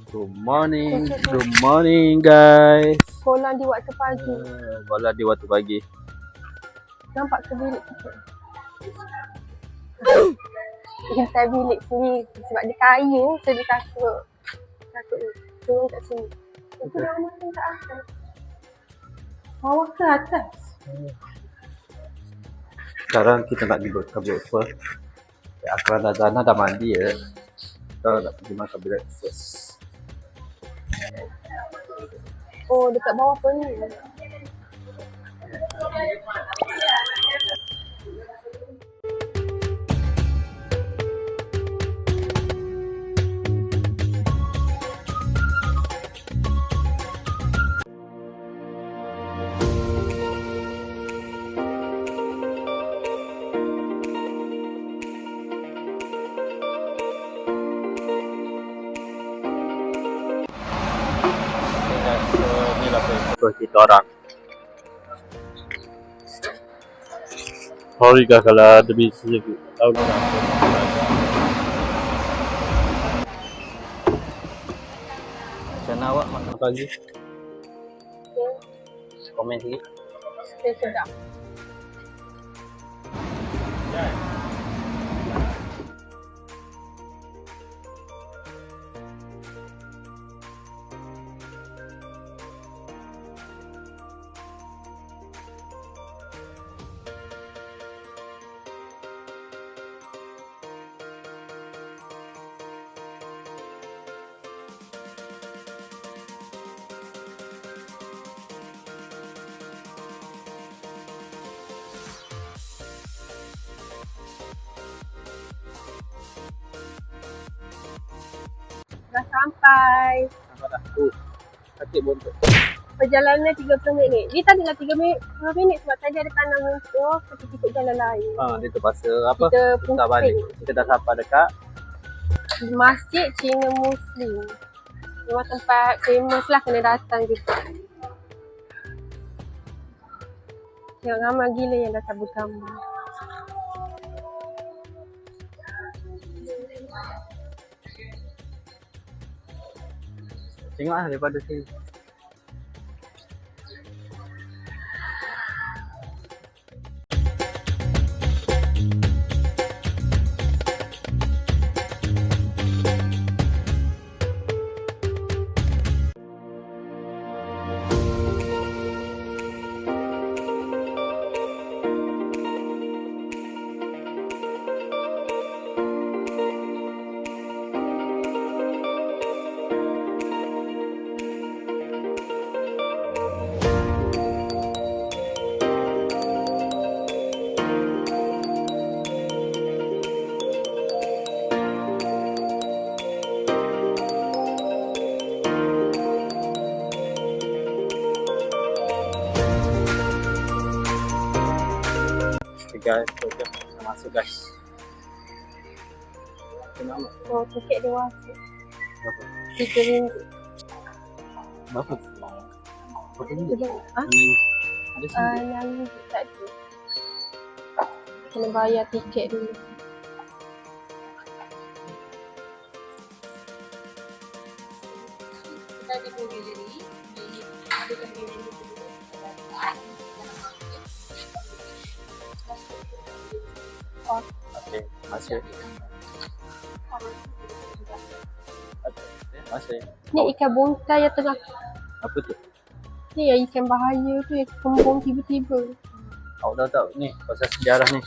Good morning guys. Sekolah di waktu pagi. Sekolah di waktu pagi. Nampak ke bilik kita? Intai bilik sendiri sebab dia kaya, so dia takut turun kat sini. Itu dah masuk kat atas. Bawah ke atas? Sekarang kita nak pergi buat apa? Akran Azana dah mandi ya. Kita nak pergi makan breakfast. Oh, dekat bawah pun ni. Inilah breakfast kita orang. Sorry guys kalau ada busy sikit. Tahu tak apa. Macam mana awak makan pagi? Komen sikit. Dia sedap. Dah sampai. Nampak dah? Sakit bontot. Perjalanan 30 minit. Dia tadi lah 3 minit sebab tadi ada tanah runtuh, kita ikut jalan lain. Dia terpaksa apa? Kita Putar balik. Kita dah sampai dekat Masjid Cina Muslim. Memang tempat famous lah, kena datang juga. Tengok ramai gila yang dah tabur gambar. tengoklah daripada sini. Guys, kita masuk guys. Kenapa? Oh, tiket dewasa. Berapa? RM3. Berapa? Berapa ni? Ha? Ada sini. Yang tak ada. Kena bayar tiket dulu. Kita ada galeri. Ada galeri. Okey, masuk. Masuk. Ni ikan buntai yang tengah. Apa tu? Ni yang ikan bahaya tu yang kembung tiba-tiba. Awak tahu tak ni pasal sejarah ni?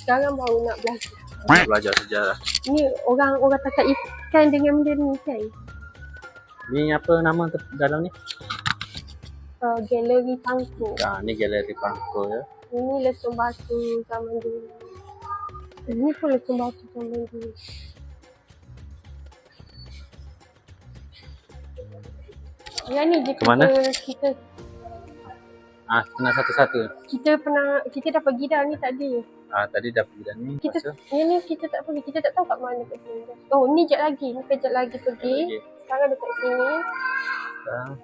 Sekarang baru nak belajar. Belajar sejarah. Ni orang tangkap ikan dengan benda ni kan? Ni apa nama dalam ni? Galeri Pangkor. Ni galeri Pangkor ya. Ini lesung batu zaman dulu. Ini pun lesung batu zaman dulu. Yang ni je Kemana? kita Kena satu-satu. kita dah pergi dah ni tadi. Tadi dah pergi dah ni. Yang ni kita tak pergi. Kita tak tahu kat mana kat sini. Oh, ni jap lagi. Ni kejap lagi pergi. Sekarang dekat sini. Sekarang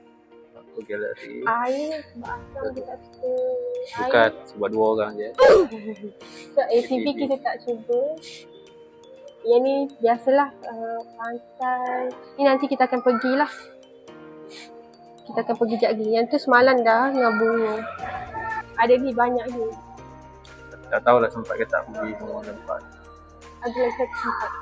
satu galeri. Air sebab asam dia tak suka Bukan sebab 2 orang je. So ATV kita tak cuba. Yang ni biasalah pantai. Ni nanti kita akan pergilah. Kita akan pergi sekejap lagi. Yang tu semalam dah dengan bunga. Ada ni banyak ni. Tak tahulah sempat ke tak pergi semua tempat. Ada lagi satu tempat.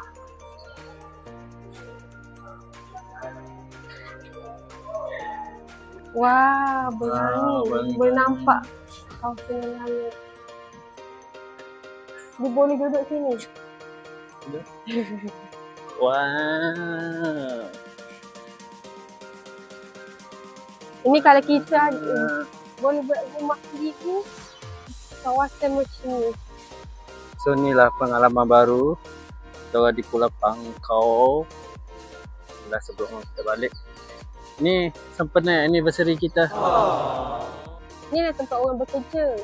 Wah, berani. Boleh nampak kawasan yang lain. Dia boleh duduk sini. Wow. Ini kalau kita boleh buat rumah sendiri, kawasan macam ni. So inilah pengalaman baru kita di Pulau Pangkau. Dah sebelum kita balik. Ni sempena anniversary kita. Ni lah tempat orang bekerja.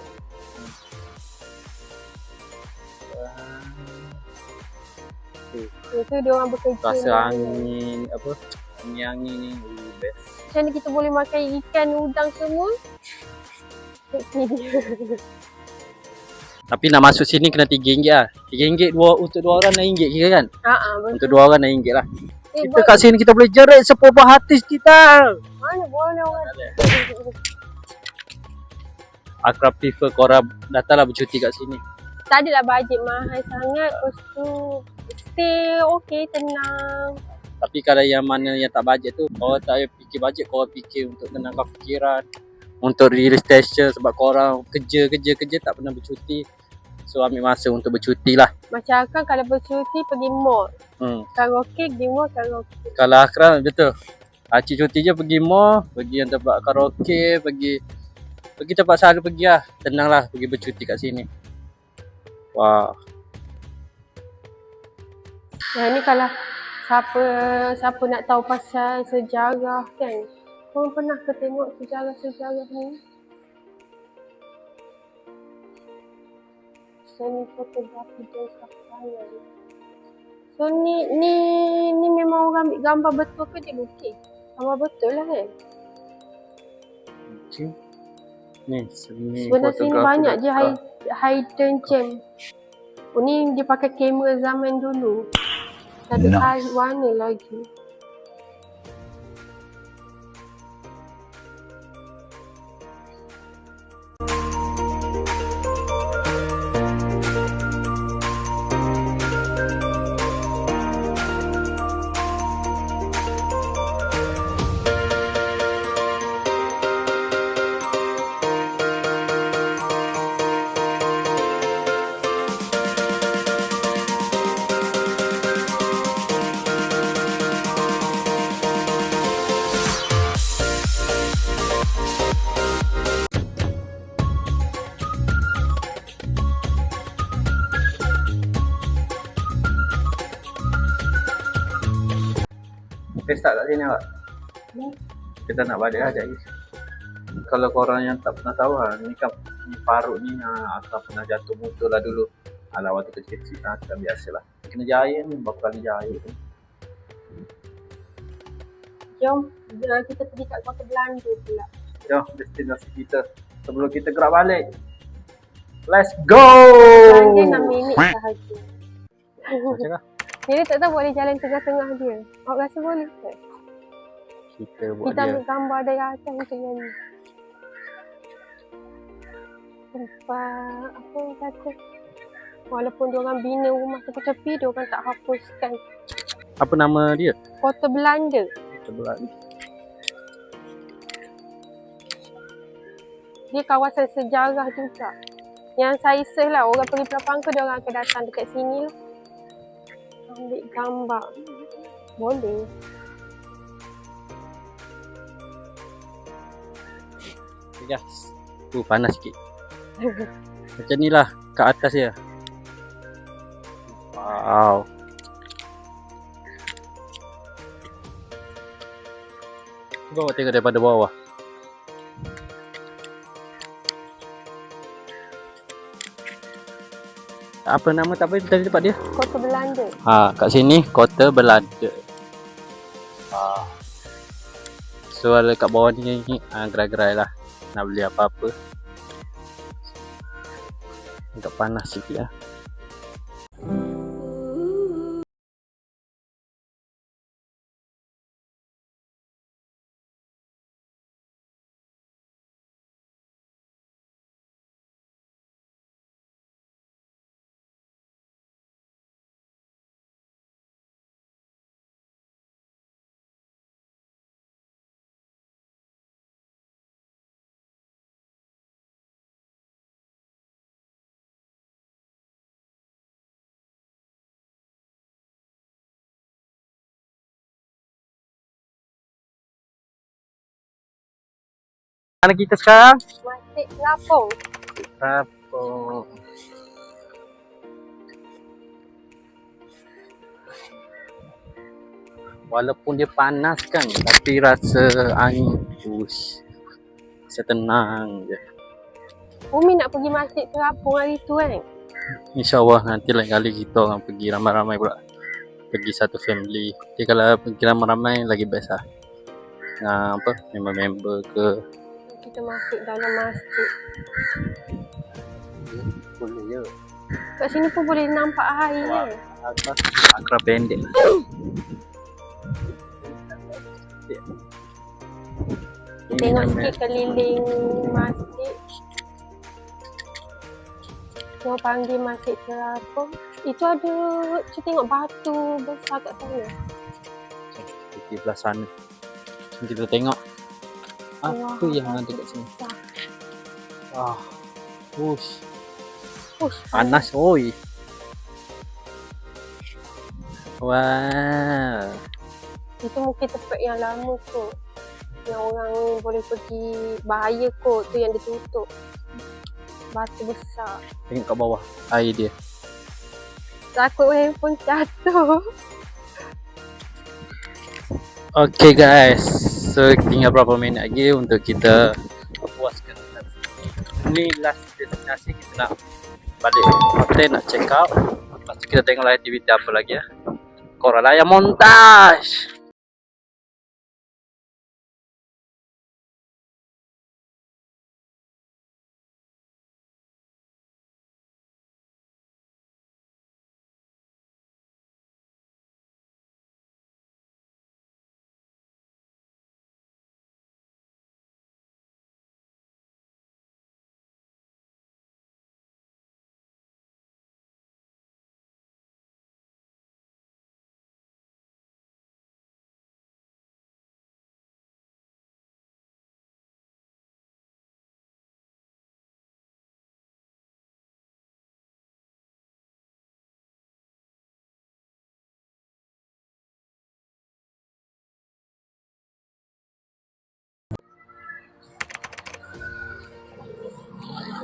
Itu dia orang bekerja. Rasa angin apa? Angin ni best. Macam ni kita boleh makan ikan, udang semua. Tapi nak masuk sini kena RM3 lah. RM3 untuk 2 orang RM6 kira kan? Betul. Untuk 2 orang RM6 lah. Kita boleh. kat sini kita boleh jerit sepupu hati kita. Mana boleh orang. Akrab prefer korang datanglah bercuti kat sini. Tak adalah bajet mahal sangat. Lepas tu stay okey, tenang. Tapi kalau yang mana yang tak bajet tu, korang tak payah fikir bajet, korang fikir untuk tenangkan fikiran, untuk relaxation sebab korang kerja tak pernah bercuti. So ambil masa untuk bercuti lah. Macam Akram kalau bercuti pergi mall. Karaoke, pergi mall, karaoke. Kalau Akram betul. Acik cuti je pergi mall, pergi yang tempat karaoke, pergi tempat selalu pergi lah. Tenang lah pergi bercuti kat sini. Wah. Yang ni kalau siapa nak tahu pasal sejarah kan. Korang pernah ke tengok sejarah-sejarah ni? So ni fotografi jangka panjang. So ni memang orang ambil gambar betul ke dia lukis? Gambar betul lah kan? Okay. Ni seni sebenarnya sini banyak je dekat. hidden gem. Ni dia pakai kamera zaman dulu. Ada nice. Warna lagi. Okay, start kat sini Pak. Kita nak balik lah sekejap lagi. Kalau korang yang tak pernah tahu lah, ni kan ni Faruk ni akan pernah jatuh motor lah dulu. Alah waktu kecil-kecil kan biasalah. Kena jahit ni, berapa kali jahit tu. Jom kita pergi kat kota Belanda pula. Jom, destinasi kita sebelum kita gerak balik. Let's go! Belanda 6 minit sahaja. Macam lah. Jadi tak tahu boleh jalan tengah-tengah dia. Awak rasa boleh tak? Kita buat Kita dia. ambil gambar dari atas macam ni. Tempat apa orang kata, walaupun diorang bina rumah tepi-tepi, diorang tak hapuskan. Apa nama dia? Kota Belanda. Kita buat ni. Dia kawasan sejarah juga. Yang saya search lah, orang pergi Pulau Pangkau, diorang akan datang dekat sini lah. Ambil gambar. Boleh. Okay guys. Panas sikit. Macam ni lah kat atas dia. Wow. Cuba awak tengok daripada bawah. Apa nama tak apa tadi tempat dia? Kota Belanda. Kat sini Kota Belanda. So kat bawah ni gerai-gerai lah. Nak beli apa-apa. Agak panas sikit lah. Mana kita sekarang? Masjid Serapong. Serapong. Walaupun dia panas kan, tapi rasa angin rasa tenang je. Umi nak pergi Masjid Serapong hari tu kan? InsyaAllah nanti lain kali kita orang pergi ramai-ramai pula. Pergi satu family. Jadi kalau pergi ramai-ramai lagi best lah. Dengan apa, member-member ke. Kita masuk dalam masjid. Boleh je. Kat sini pun boleh nampak air Wah, kan? atas akra pendek. Tengok sikit keliling masjid. Yang panggil Masjid Serapong. Itu ada, saya tengok batu besar kat sana. Di belah sana. Kita tengok apa yang ada kat sini. Wah. Ush. Panas oi. Wah. Itu mungkin tempat yang lama kot. Yang orang boleh pergi, bahaya kot tu yang ditutup. Batu besar. Tengok kat bawah air dia. Takut handphone jatuh. Okay guys, so tinggal berapa minit lagi untuk kita puaskan. Ini last destinasi, kita nak balik hotel, nak check out. Lepas tu kita tengok lah aktiviti apa lagi ya. Koralaya Montage.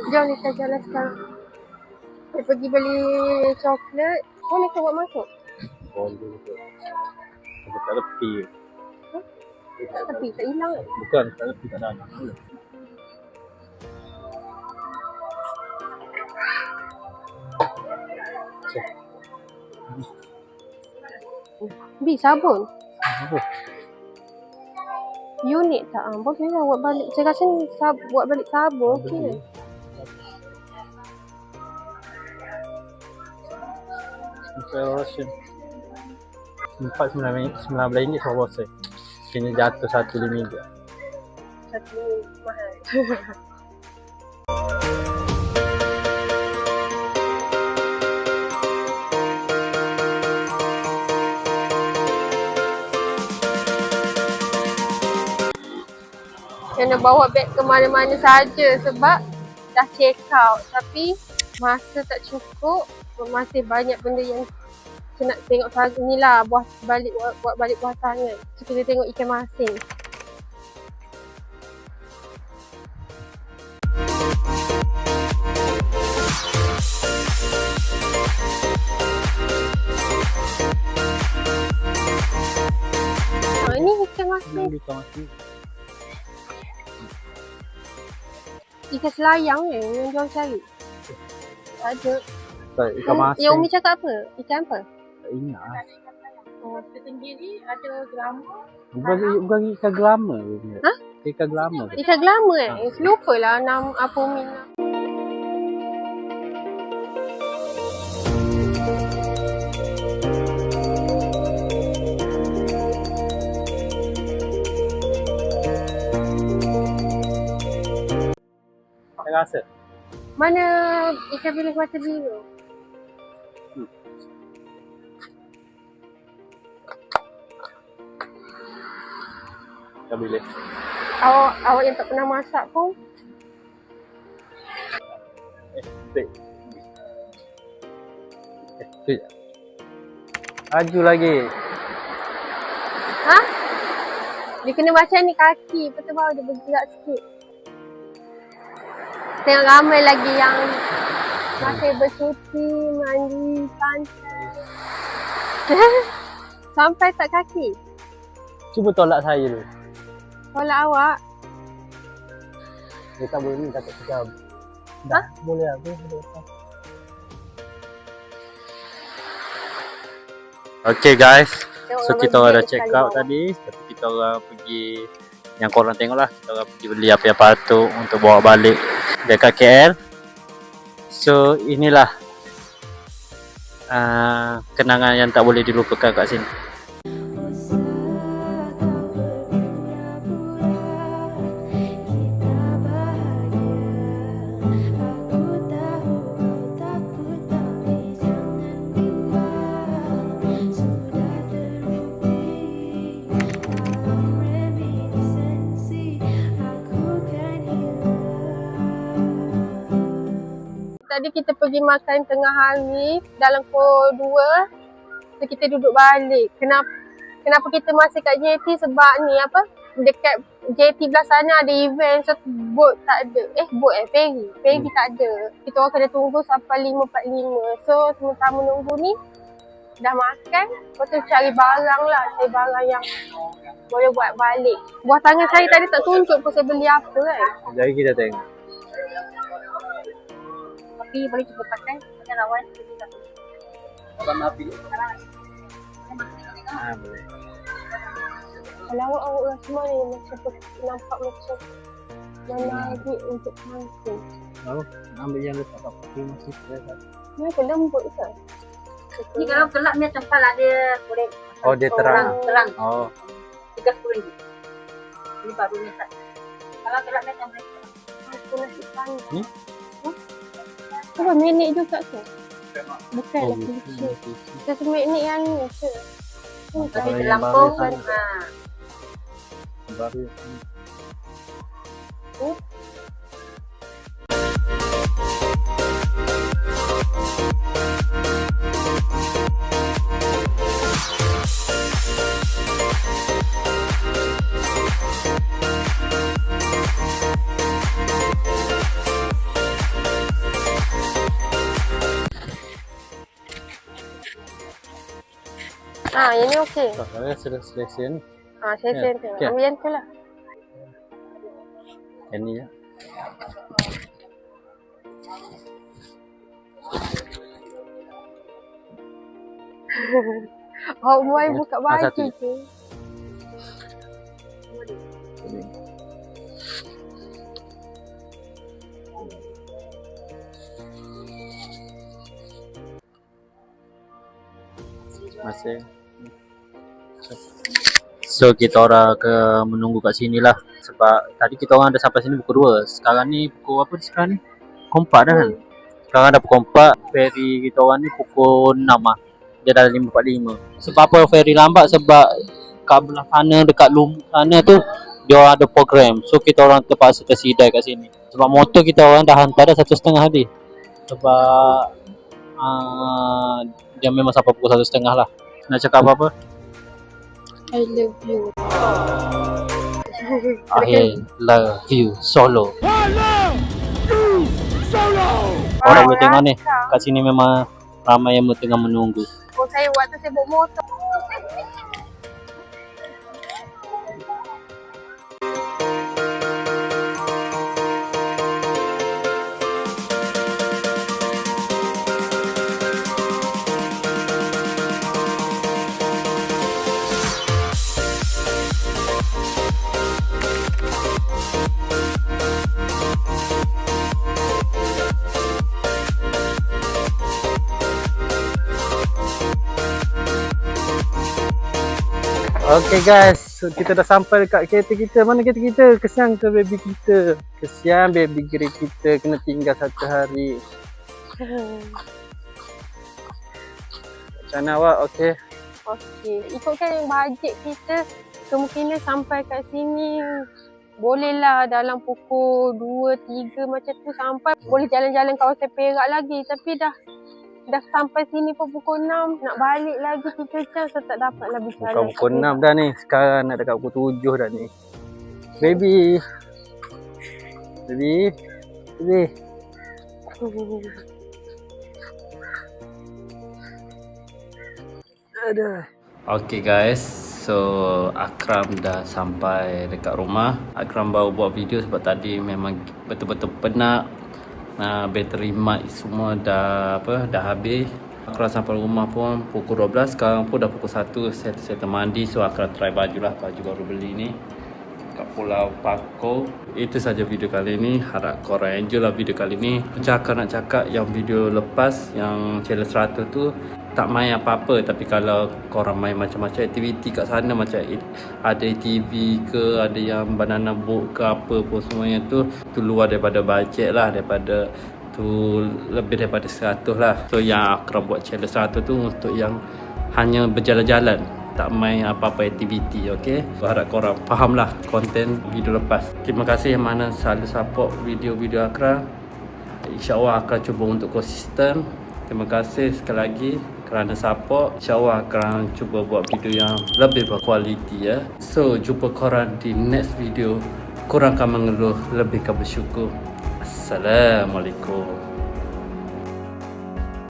Jom kita jalan sekarang. Kita pergi beli coklat. Boleh ke buat masuk? Boleh tu. Kita tak lepi. Tapi tak hilang kan? Bukan, tak lepi tak ada anak. Bi, sabun. Apa? Unit tak? Boleh lah buat balik. Saya rasa ni buat balik sabun. Okey lah. Ocean. RM9 sama saya. Kena jatuh RM1.5. Satu mahal. Kena bawa beg ke mana-mana saja sebab dah check out. Tapi masa tak cukup, masih banyak benda yang saya nak tengok ni lah, buat balik buah tangan. So kita tengok ikan masin. Ini ikan masin. Ikan selayang yang jual cari. Tak ada. Ikan masin. Yang Umi cakap apa? Ikan apa? Tak ingat lah. Oh, setinggi ni ada glamour. Bukan ikan glamour. Ha? Ikan glamour. Ikan glamour Lupa lah nama apa Umi nak. Saya rasa. Mana ikan bilis mata biru? Ikan bilis. Awak yang tak pernah masak pun. Laju lagi. Ha? Dia kena macam ni kaki, lepas tu baru dia bergerak sikit. tengok ramai lagi yang masih bercuti, mandi pantai. Sampai tak kaki? Cuba tolak saya dulu. Tolak awak? Dia tak boleh ni, takut kejam. Dah, boleh lah. Boleh. Okay guys, Tengok so ramai kita orang dah duit check sekali out bawah. tadi. Tapi kita orang pergi, yang korang tengok lah, kita orang pergi beli apa-apa tu untuk bawa balik dekat KL. So inilah kenangan yang tak boleh dilupakan kat sini. Tadi kita pergi makan tengah hari dalam pukul 2. So kita duduk balik. Kenapa kita masih kat JT? Sebab ni apa? Dekat JT belah sana ada event. So boat tak ada. Ferry tak ada. Kita orang kena tunggu sampai 5.45. So sementara menunggu ni dah makan. Lepas tu cari barang lah. Cari barang yang boleh buat balik. Buah tangan saya tadi tak tunjuk pun saya beli apa kan. Jadi kita tengok. Tapi boleh cuba pakai lawan Abang api. Boleh. Kalau awak semua ni macam nampak macam menarik untuk kampung. Oh, ambil yang letak kat peti masih fresh. Kenapa lembut ke? ni kalau gelap ni tempat lah dia boleh Oh, dia terang. terang Oh, RM30 ni baru ni tak. Kalau gelap ni macam Aku nasi pandang. Ni? Apa minit juga ke? Bukan oh, lah kecil. Satu minit yang ni ke? tapi Kalau yang terlampau baru kan. baru. Yang ni okey. Kalau sudah selesai ni, Saya Ya, tengok. okey. Ambil yang tu lah. yang ni ya. Oh, boy buka satu baju je. je. Masih. So kita orang ke menunggu kat sini lah. Sebab tadi kita orang dah sampai sini pukul 2. Sekarang ni pukul apa sekarang ni? Pukul 4 dah kan? Sekarang dah pukul 4. Ferry kita orang ni pukul 6 lah. Dia dah 5.45. Sebab apa ferry lambat? Sebab kat belah sana dekat Lumuk sana tu dia orang ada program. So kita orang terpaksa tersidai kat sini. Sebab motor kita orang dah hantar dah 1.5 hari. Sebab dia memang sampai pukul 1.30 lah. Nak cakap apa-apa? I love you. I love you solo. Orang boleh tengok ni. Kat sini memang ramai yang tengah menunggu. Oh, saya waktu saya bawa motor. Okay guys, so kita dah sampai dekat kereta kita. Mana kereta kita? Kesian ke baby kita? Kesian baby girl kita kena tinggal 1 hari. Macam mana awak? Okay. Okey. Ikutkan bajet kita, kemungkinan sampai kat sini bolehlah dalam pukul 2, 3 macam tu sampai. Boleh jalan-jalan kawasan Perak lagi. Tapi dah sampai sini pun pukul 6. Nak balik lagi 3 jam. So tak dapat lah berjalan. Bukan pukul 6 dah ni. Sekarang nak dekat pukul 7 dah ni. Baby. Baby. Ini. Aduh. Okay guys, so Akram dah sampai dekat rumah. Akram baru buat video sebab tadi memang betul-betul penat. Bateri mic semua dah habis. Akram sampai rumah pun pukul 12. Sekarang pun dah pukul 1. Saya termandi. So Akram try baju baru beli ni kat Pulau Pakoh. Itu saja video kali ni. Harap korang enjoy lah video kali ni. Macam nak cakap yang video lepas, yang challenge 100 tu tak main apa-apa, tapi kalau korang main macam-macam aktiviti kat sana, macam ada ATV ke, ada yang banana boat ke apa pun, semuanya tu luar daripada bajet lah, daripada tu lebih daripada 100 lah. So yang Akram buat challenge 100 tu untuk yang hanya berjalan-jalan, tak main apa-apa aktiviti. Okay, harap korang faham lah konten video lepas. Terima kasih yang mana selalu support video-video Akram. InsyaAllah Akram cuba untuk konsisten. Terima kasih sekali lagi kerana support. InsyaAllah akan cuba buat video yang lebih berkualiti ya. So jumpa korang di next video. Korang akan mengeluh, lebih akan bersyukur. Assalamualaikum.